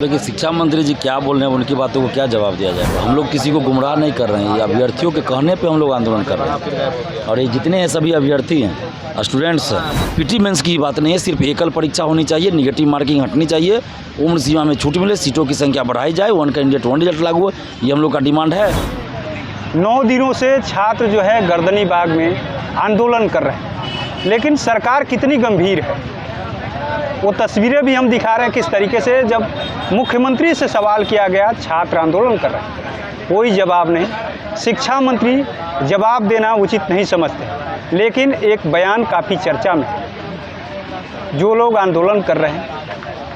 देखिए शिक्षा मंत्री जी क्या बोल रहे हैं, उनकी बातों को क्या जवाब दिया जाएगा। हम लोग किसी को गुमराह नहीं कर रहे हैं, ये अभ्यर्थियों के कहने पे हम लोग आंदोलन कर रहे हैं। और ये जितने हैं सभी अभ्यर्थी हैं, स्टूडेंट्स हैं। पीटी मेंस की बात नहीं है, सिर्फ एकल परीक्षा होनी चाहिए, निगेटिव मार्किंग हटनी चाहिए, उम्र सीमा में छूट मिले, सीटों की संख्या बढ़ाई जाए, वन कैंडिडेट वन रिजल्ट लागू हो, ये हम लोग का डिमांड है। 9 दिनों से छात्र जो है गर्दनी बाग में आंदोलन कर रहे हैं, लेकिन सरकार कितनी गंभीर है वो तस्वीरें भी हम दिखा रहे हैं। किस तरीके से जब मुख्यमंत्री से सवाल किया गया, छात्र आंदोलन कर रहे हैं, कोई जवाब नहीं। शिक्षा मंत्री जवाब देना उचित नहीं समझते, लेकिन एक बयान काफ़ी चर्चा में है। जो लोग आंदोलन कर रहे हैं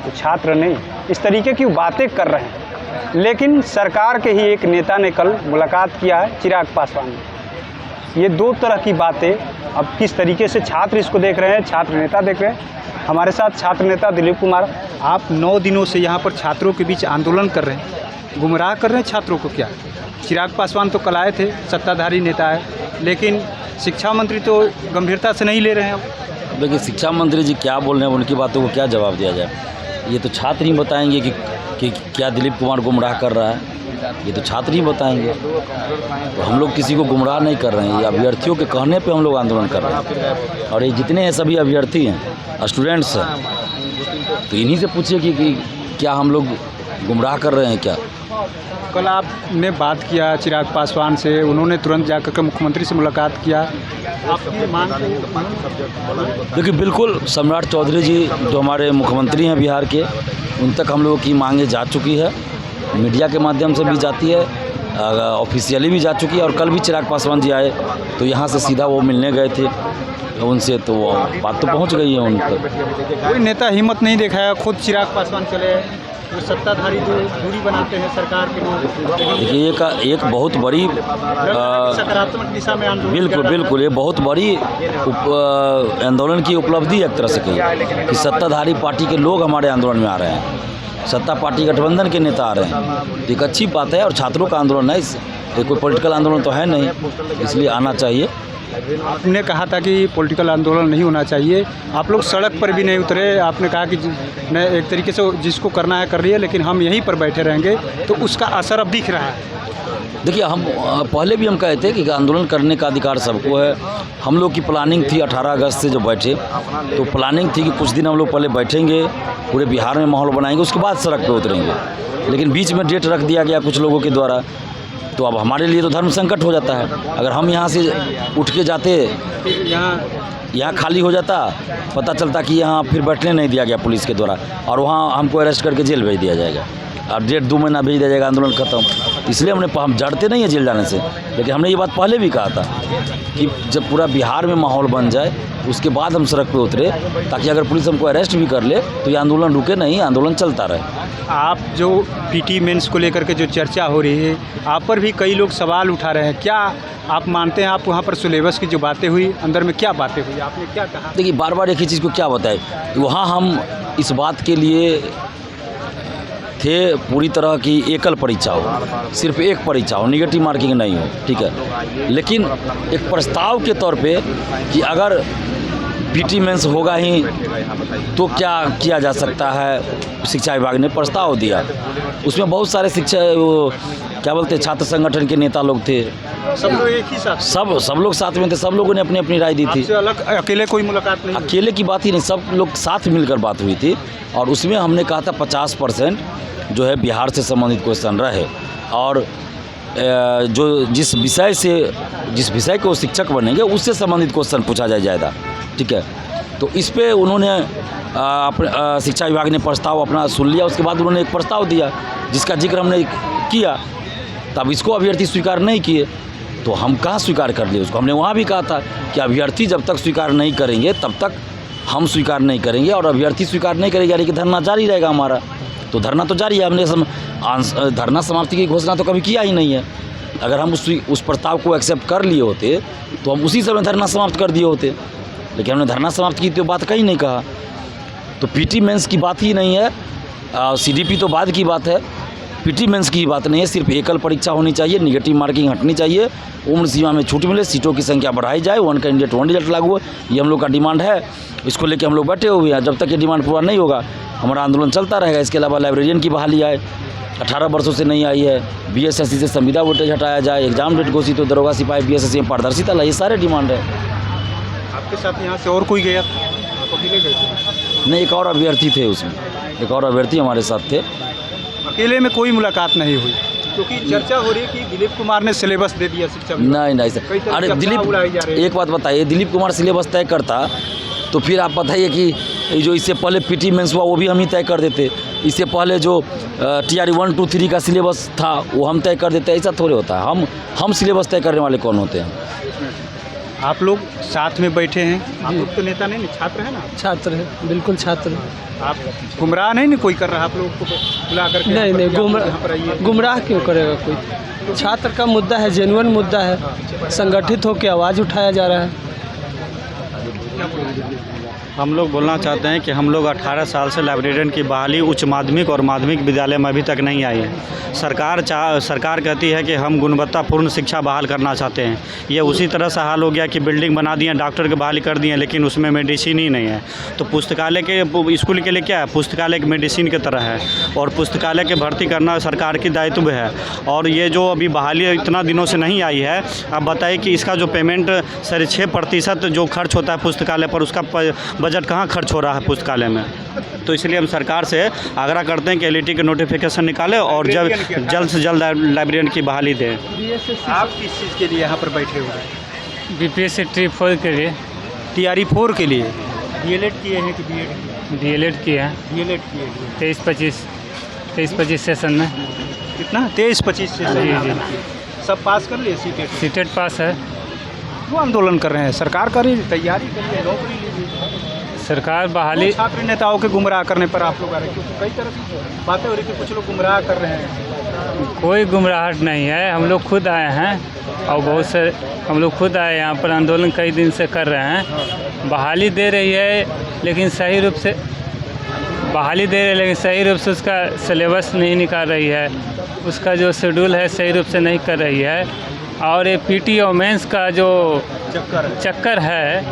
वो छात्र नहीं, इस तरीके की बातें कर रहे हैं। लेकिन सरकार के ही एक नेता ने कल मुलाकात किया है चिराग पासवान ने। ये दो तरह की बातें, अब किस तरीके से छात्र इसको देख रहे हैं, छात्र नेता देख रहे हैं। हमारे साथ छात्र नेता दिलीप कुमार। आप 9 दिनों से यहाँ पर छात्रों के बीच आंदोलन कर रहे हैं, गुमराह कर रहे हैं छात्रों को क्या? चिराग पासवान तो कल आए थे, सत्ताधारी नेता है, लेकिन शिक्षा मंत्री तो गंभीरता से नहीं ले रहे हैं। अब देखिए शिक्षा मंत्री जी क्या बोल रहे हैं, उनकी बातों को क्या जवाब दिया जाए। ये तो छात्र ही बताएंगे कि क्या दिलीप कुमार गुमराह कर रहा है, ये तो छात्र ही बताएंगे। तो हम लोग किसी को गुमराह नहीं कर रहे हैं, ये अभ्यर्थियों के कहने पे हम लोग आंदोलन कर रहे हैं। और ये जितने हैं सभी अभ्यर्थी हैं, स्टूडेंट्स हैं, तो इन्हीं से पूछिए कि क्या हम लोग गुमराह कर रहे हैं क्या। कल आपने बात किया चिराग पासवान से, उन्होंने तुरंत जाकर के मुख्यमंत्री से मुलाकात किया। आपकी मांग देखिए बिल्कुल सम्राट चौधरी जी जो हमारे मुख्यमंत्री हैं बिहार के, उन तक हम लोगों की मांगें जा चुकी है, मीडिया के माध्यम से भी जाती है, ऑफिशियली भी जा चुकी है। और कल भी चिराग पासवान जी आए तो यहाँ से सीधा वो मिलने गए थे उनसे, तो वो बात तो पहुँच गई है उन तक। कोई नेता हिम्मत नहीं दिखाया, खुद चिराग पासवान चले, वो सत्ताधारी जो दूरी बनाते हैं सरकार के लोग। देखिए एक बहुत बड़ी सकारात्मक दिशा में आंदोलन बिल्कुल ये बहुत बड़ी आंदोलन की उपलब्धि एक तरह से कही कि सत्ताधारी पार्टी के लोग हमारे आंदोलन में आ रहे हैं, सत्ता पार्टी गठबंधन के नेता आ रहे हैं, तो एक अच्छी बात है। और छात्रों का आंदोलन है, ये कोई पॉलिटिकल आंदोलन तो है नहीं, इसलिए आना चाहिए। आपने कहा था कि पॉलिटिकल आंदोलन नहीं होना चाहिए, आप लोग सड़क पर भी नहीं उतरे। आपने कहा कि मैं एक तरीके से जिसको करना है कर रही है, लेकिन हम यहीं पर बैठे रहेंगे, तो उसका असर अब दिख रहा है। देखिए हम पहले भी हम कहे थे कि आंदोलन करने का अधिकार सबको है। हम लोग की प्लानिंग थी 18 अगस्त से जो बैठे, तो प्लानिंग थी कि कुछ दिन हम लोग पहले बैठेंगे, पूरे बिहार में माहौल बनाएंगे, उसके बाद सड़क पे उतरेंगे। लेकिन बीच में डेट रख दिया गया कुछ लोगों के द्वारा, तो अब हमारे लिए तो धर्म संकट हो जाता है। अगर हम यहाँ से उठ के जाते, यहाँ खाली हो जाता, पता चलता कि यहाँ फिर बैठने नहीं दिया गया पुलिस के द्वारा, और वहाँ हमको अरेस्ट करके जेल भेज दिया जाएगा, और 1.5-2 महीना भेज दिया जाएगा, आंदोलन खत्म। इसलिए हम डरते नहीं है जेल जाने से, लेकिन हमने ये बात पहले भी कहा था कि जब पूरा बिहार में माहौल बन जाए उसके बाद हम सड़क पे उतरे, ताकि अगर पुलिस हमको अरेस्ट भी कर ले तो ये आंदोलन रुके नहीं, आंदोलन चलता रहे। आप जो पीटी मेंस को लेकर के जो चर्चा हो रही है, आप पर भी कई लोग सवाल उठा रहे हैं, क्या आप मानते हैं? आप वहाँ पर सिलेबस की जो बातें हुई, अंदर में क्या बातें हुई, आपने क्या कहा? देखिए बार बार एक ही चीज़ को क्या बताए, वहाँ हम इस बात के लिए थे पूरी तरह की एकल परीक्षा हो, सिर्फ एक परीक्षा हो, निगेटिव मार्किंग नहीं हो, ठीक है। लेकिन एक प्रस्ताव के तौर पे कि अगर पीटी मेंस होगा ही तो क्या किया जा सकता है, शिक्षा विभाग ने प्रस्ताव दिया। उसमें बहुत सारे क्या बोलते हैं, छात्र संगठन के नेता लोग थे, सब लोग एक ही साथ, सब लोग साथ में थे, सब लोगों ने अपनी अपनी राय दी थी। अलग अकेले कोई मुलाकात नहीं, अकेले की बात ही नहीं, सब लोग साथ मिलकर बात हुई थी। और उसमें हमने कहा था 50% जो है बिहार से संबंधित क्वेश्चन रहे, और जो जिस विषय के वो शिक्षक बनेंगे उससे संबंधित क्वेश्चन पूछा जाए ज़्यादा, ठीक है। तो इस पे उन्होंने शिक्षा विभाग ने प्रस्ताव अपना सुन लिया, उसके बाद उन्होंने एक प्रस्ताव दिया जिसका जिक्र हमने किया, तब इसको अभ्यर्थी स्वीकार नहीं किए, तो हम कहाँ स्वीकार कर लिए उसको। हमने वहाँ भी कहा था कि अभ्यर्थी जब तक स्वीकार नहीं करेंगे तब तक हम स्वीकार नहीं करेंगे, और अभ्यर्थी स्वीकार नहीं करेंगे यानी कि धरना जारी रहेगा हमारा। तो धरना तो जारी है, हमने धरना समाप्ति की घोषणा तो कभी किया ही नहीं है। अगर हम उस प्रस्ताव को एक्सेप्ट कर लिए होते तो हम उसी समय धरना समाप्त कर दिए होते, लेकिन हमने धरना समाप्त की तो बात कहीं नहीं कहा। तो पीटी मेंस की बात ही नहीं है, सीडीपी तो बाद की बात है, पीटी मेंस की बात नहीं है, सिर्फ एकल परीक्षा होनी चाहिए, निगेटिव मार्किंग हटनी चाहिए, उम्र सीमा में छूट मिले, सीटों की संख्या बढ़ाई जाए, वन कैंडिडेट वन रिजल्ट लागू हो, ये हम लोग का डिमांड है। इसको लेकर हम लोग बैठे हुए हैं। जब तक ये डिमांड पूरा नहीं होगा हमारा आंदोलन चलता रहेगा। इसके अलावा लाइब्रेरियन की बहाली आए, 18 वर्षों से नहीं आई है, बीएसएससी से संविदा वोटेज हटाया जाए, एग्जाम डेट घोषित हो, दरोगा सिपाही बीएसएससी में पारदर्शिता लाए, ये सारे डिमांड है। आपके साथ यहाँ से और कोई गया था? आप अकेले गए थे? नहीं, एक और अभ्यर्थी थे उसमें, एक और अभ्यर्थी हमारे साथ थे। अकेले में कोई मुलाकात नहीं हुई क्योंकि चर्चा हो रही है कि दिलीप कुमार ने सिलेबस दे दिया शिक्षा विभाग। नहीं सर, अरे दिलीप, एक बात बताइए, दिलीप कुमार सिलेबस तय करता तो फिर आप बताइए कि जो इससे पहले पीटी मेंस हुआ वो भी हम ही तय कर देते, इससे पहले जो TRE 1, 2, 3 का सिलेबस था वो हम तय कर देते। ऐसा थोड़े होता है, हम सिलेबस तय करने वाले कौन होते हैं? आप लोग साथ में बैठे हैं, आप लोग तो नेता नहीं, छात्र हैं ना? छात्र है, बिल्कुल छात्र है। आप गुमराह नहीं कोई कर रहा आप लोगों को बुला करके? नहीं, गुमराह क्यों करेगा कोई? छात्र का मुद्दा है, जेन्युइन मुद्दा है, संगठित होकर आवाज़ उठाया जा रहा है। हम लोग बोलना चाहते हैं कि हम लोग 18 साल से लाइब्रेरियन की बहाली उच्च माध्यमिक और माध्यमिक विद्यालय में अभी तक नहीं आई है। सरकार कहती है कि हम गुणवत्तापूर्ण शिक्षा बहाल करना चाहते हैं। ये उसी तरह से हाल हो गया कि बिल्डिंग बना दिए, डॉक्टर की बहाली कर दिए, लेकिन उसमें मेडिसिन ही नहीं है। तो पुस्तकालय के स्कूल के लिए क्या है, पुस्तकालय एक मेडिसिन की तरह है और पुस्तकालय के भर्ती करना सरकार की दायित्व है। और ये जो अभी बहाली इतना दिनों से नहीं आई है, आप बताइए कि इसका जो पेमेंट 6.5% जो खर्च होता है पुस्तकालय पर, उसका बजट कहाँ खर्च हो रहा है पुस्तकालय में। तो इसलिए हम सरकार से आग्रह करते हैं कि LET के नोटिफिकेशन निकालें और जल्द से जल्द लाइब्रेरियन की बहाली दें। आप किस चीज़ के लिए यहाँ पर बैठे हुए हैं? BPSC TRE 4 के लिए। TRE 4 के लिए DLED किए हैं कि BEd? DLED किया है। DLED किए हैं 23-25 सेशन में। कितना? 23-25 सेशन। जी। सब पास कर लिए? सीटेट पास है। वो आंदोलन कर रहे हैं, सरकार करी तैयारी करिए, नौकरी लीजिए। सरकार बहाली छात्र नेताओं के गुमराह करने पर आप लोग आ रहे हैं, क्योंकि कई तरह की बातें हो रही थी, कुछ लोग गुमराह कर रहे हैं। कोई गुमराहट नहीं है, हम लोग खुद आए हैं और बहुत से हम लोग खुद आए यहाँ पर, आंदोलन कई दिन से कर रहे हैं। बहाली दे रही है लेकिन सही रूप से उसका सिलेबस नहीं निकाल रही है, उसका जो शेड्यूल है सही रूप से नहीं कर रही है। और ये पीटी और मेंस का जो चक्कर है,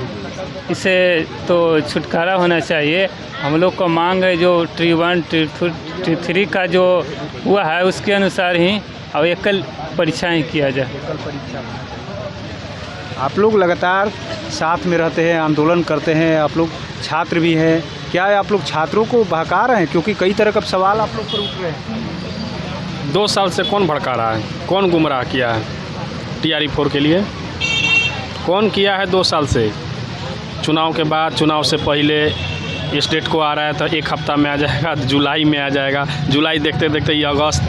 इसे तो छुटकारा होना चाहिए। हम लोग को मांग है जो TRE 1, TRE 3 का जो हुआ है उसके अनुसार ही और एकल परीक्षाएँ किया जाए। आप लोग लगातार साथ में रहते हैं, आंदोलन करते हैं, आप लोग छात्र भी हैं, क्या आप लोग छात्रों को बहका रहे हैं? क्योंकि कई तरह का सवाल आप लोग पर उठ रहे हैं। 2 साल से कौन भड़का रहा है, कौन गुमराह किया है TRE 4 के लिए? कौन किया है 2 साल से? चुनाव के बाद, चुनाव से पहले इस डेट को आ रहा है तो 1 हफ्ता में आ जाएगा, जुलाई में आ जाएगा, जुलाई देखते देखते ये अगस्त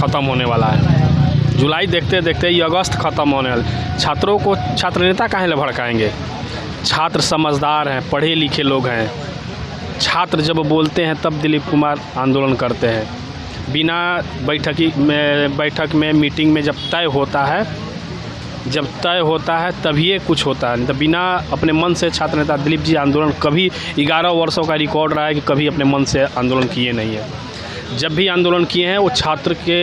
ख़त्म होने वाला है, जुलाई देखते देखते ये अगस्त ख़त्म होने वाला। छात्रों को छात्र नेता काहे ले भड़काएंगे? छात्र समझदार हैं, पढ़े लिखे लोग हैं। छात्र जब बोलते हैं तब दिलीप कुमार आंदोलन करते हैं। बिना बैठक में मीटिंग में जब तय होता है तभी ये कुछ होता है, नहीं तो बिना अपने मन से छात्र नेता दिलीप जी आंदोलन कभी 11 वर्षों का रिकॉर्ड रहा है कि कभी अपने मन से आंदोलन किए नहीं है। जब भी आंदोलन किए हैं वो छात्र के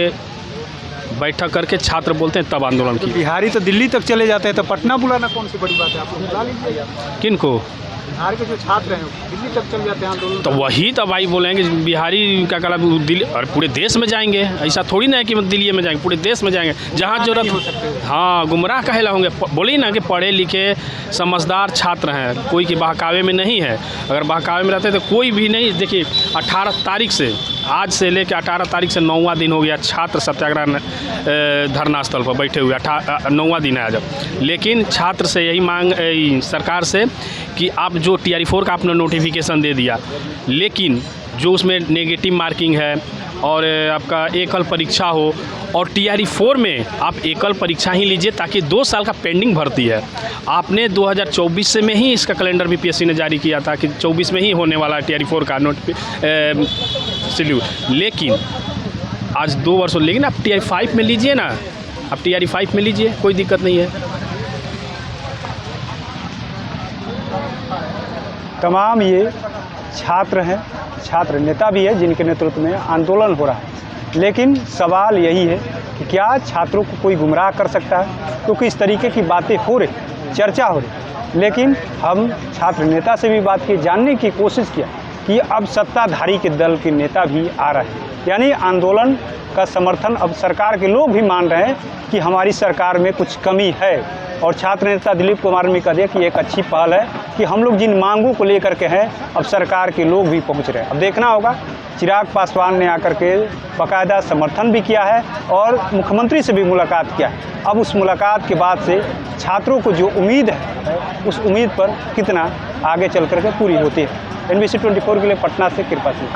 बैठक करके छात्र बोलते हैं तब आंदोलन किए। बिहारी तो दिल्ली तक चले जाते हैं, तो पटना बुलाना कौन सी बड़ी बात है? आप लोग बुला लीजिए। किनको? बिहार के जो छात्र हैं दिल्ली तक चल जाते हैं आंदोलन। तो वही तो भाई बोलेंगे बिहारी क्या कहा, दिल्ली और पूरे देश में जाएंगे। ऐसा थोड़ी ना है कि दिल्ली में जाएंगे, पूरे देश में जाएंगे जहाँ जरूरत। हाँ, गुमराह कहे होंगे? बोली ना कि पढ़े लिखे समझदार छात्र हैं, कोई के बहकावे में नहीं है। अगर बहकावे में रहते तो कोई भी नहीं। देखिए 18 तारीख से, आज से लेकर 18 तारीख से 9वां दिन हो गया छात्र सत्याग्रह धरना स्थल पर बैठे हुए। 9वां दिन है आज। लेकिन छात्र से यही मांग सरकार से कि आप जो TRE 4 का आपने नोटिफिकेशन दे दिया, लेकिन जो उसमें नेगेटिव मार्किंग है और आपका एकल परीक्षा हो, और TRE 4 में आप एकल परीक्षा ही लीजिए ताकि 2 साल का पेंडिंग भर्ती है। आपने 2024 से में ही इसका कैलेंडर BPSC ने जारी किया था कि 24 में ही होने वाला है TRE 4 का शेड्यूल, लेकिन आज 2 वर्ष हो। लेकिन आप TRE 5 में लीजिए ना, आप TRE 5 में लीजिए, कोई दिक्कत नहीं है। तमाम ये छात्र हैं, छात्र नेता भी है जिनके नेतृत्व में आंदोलन हो रहा है। लेकिन सवाल यही है कि क्या छात्रों को कोई गुमराह कर सकता है? तो किस तरीके की बातें हो रही, चर्चा हो रही, लेकिन हम छात्र नेता से भी बात की, जानने की कोशिश किया कि अब सत्ताधारी के दल के नेता भी आ रहे हैं, यानी आंदोलन का समर्थन अब सरकार के लोग भी मान रहे हैं कि हमारी सरकार में कुछ कमी है। और छात्र नेता दिलीप कुमार ने कहा कि एक अच्छी पहल है कि हम लोग जिन मांगों को लेकर के हैं अब सरकार के लोग भी पहुंच रहे हैं। अब देखना होगा, चिराग पासवान ने आकर के बाकायदा समर्थन भी किया है और मुख्यमंत्री से भी मुलाकात किया है। अब उस मुलाकात के बाद से छात्रों को जो उम्मीद है उस उम्मीद पर कितना आगे चल कर के पूरी होती है। NBC 24 के लिए पटना से कृपा सिंह।